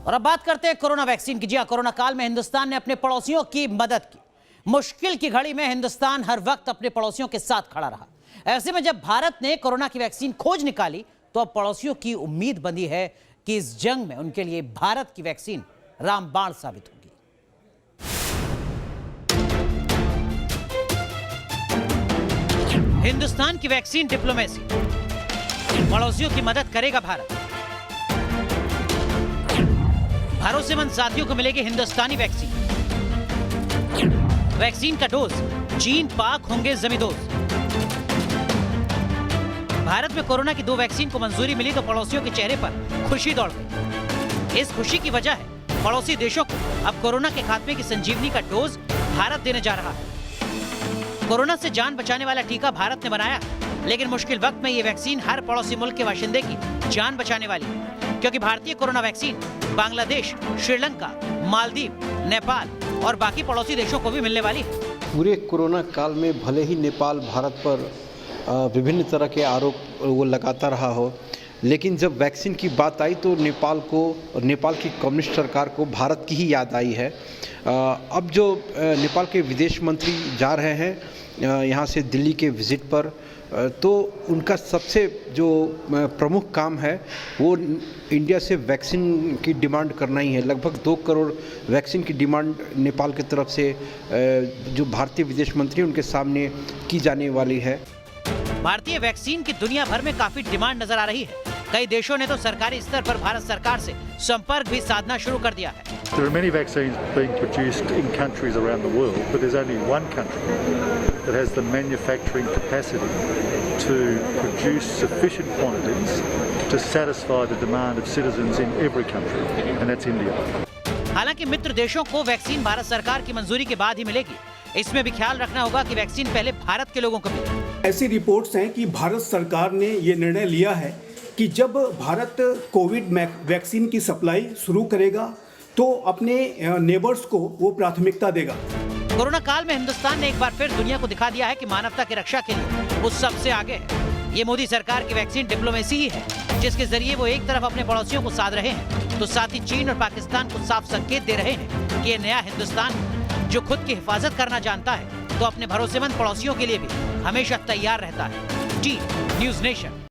और अब बात करते हैं कोरोना वैक्सीन की। जी हां, कोरोना काल में हिंदुस्तान ने अपने पड़ोसियों की मदद की। मुश्किल की घड़ी में हिंदुस्तान हर वक्त अपने पड़ोसियों के साथ खड़ा रहा। ऐसे में जब भारत ने कोरोना की वैक्सीन खोज निकाली तो अब पड़ोसियों की उम्मीद बंधी है कि इस जंग में उनके लिए भारत की वैक्सीन रामबाण साबित होगी। हिंदुस्तान की वैक्सीन डिप्लोमेसी, पड़ोसियों की मदद करेगा भारत। भरोसेमंद साथियों को मिलेगी हिंदुस्तानी वैक्सीन। वैक्सीन का डोज चीन पाक होंगे जमींदोज। भारत में कोरोना की 2 वैक्सीन को मंजूरी मिली तो पड़ोसियों के चेहरे पर खुशी दौड़ गई। इस खुशी की वजह है पड़ोसी देशों को अब कोरोना के खात्मे की संजीवनी का डोज भारत देने जा रहा है। कोरोना से जान बचाने वाला टीका भारत ने बनाया, लेकिन मुश्किल वक्त में ये वैक्सीन हर पड़ोसी मुल्क के बाशिंदे की जान बचाने वाली है, क्योंकि भारतीय कोरोना वैक्सीन बांग्लादेश, श्रीलंका, मालदीव, नेपाल और बाकी पड़ोसी देशों को भी मिलने वाली है। पूरे कोरोना काल में भले ही नेपाल भारत पर विभिन्न तरह के आरोप वो लगाता रहा हो, लेकिन जब वैक्सीन की बात आई तो नेपाल को और नेपाल की कम्युनिस्ट सरकार को भारत की ही याद आई है। अब जो नेपाल के विदेश मंत्री जा रहे हैं यहाँ से दिल्ली के विज़िट पर, तो उनका सबसे जो प्रमुख काम है वो इंडिया से वैक्सीन की डिमांड करना ही है। लगभग 2 करोड़ वैक्सीन की डिमांड नेपाल की तरफ से जो भारतीय विदेश मंत्री उनके सामने की जाने वाली है। भारतीय वैक्सीन की दुनिया भर में काफी डिमांड नजर आ रही है। कई देशों ने तो सरकारी स्तर पर भारत सरकार से संपर्क भी साधना शुरू कर दिया है। There are many vaccines being produced in countries around the world, but there's only one country that has the manufacturing capacity to produce sufficient quantities to satisfy the demand of citizens in every country, and that's India. हालांकि मित्र देशों को vaccine Bharat सरकार की मंजूरी के बाद ही मिलेगी। इसमें भी ख्याल रखना होगा कि वैक्सीन पहले भारत के लोगों को मिले। ऐसी रिपोर्ट्स हैं कि भारत सरकार ने ये निर्णय लिया है कि जब भारत कोविड वैक्सीन की सप्लाई शुरू करेगा तो अपने नेबर्स को वो प्राथमिकता देगा। कोरोना काल में हिंदुस्तान ने एक बार फिर दुनिया को दिखा दिया है कि मानवता की रक्षा के लिए वो सबसे आगे है। ये मोदी सरकार की वैक्सीन डिप्लोमेसी ही है, जिसके जरिए वो एक तरफ अपने पड़ोसियों को साध रहे हैं तो साथ ही चीन और पाकिस्तान को साफ संकेत दे रहे हैं कि ये नया हिंदुस्तान जो खुद की हिफाजत करना जानता है तो अपने भरोसेमंद पड़ोसियों के लिए भी हमेशा तैयार रहता है। T news nation.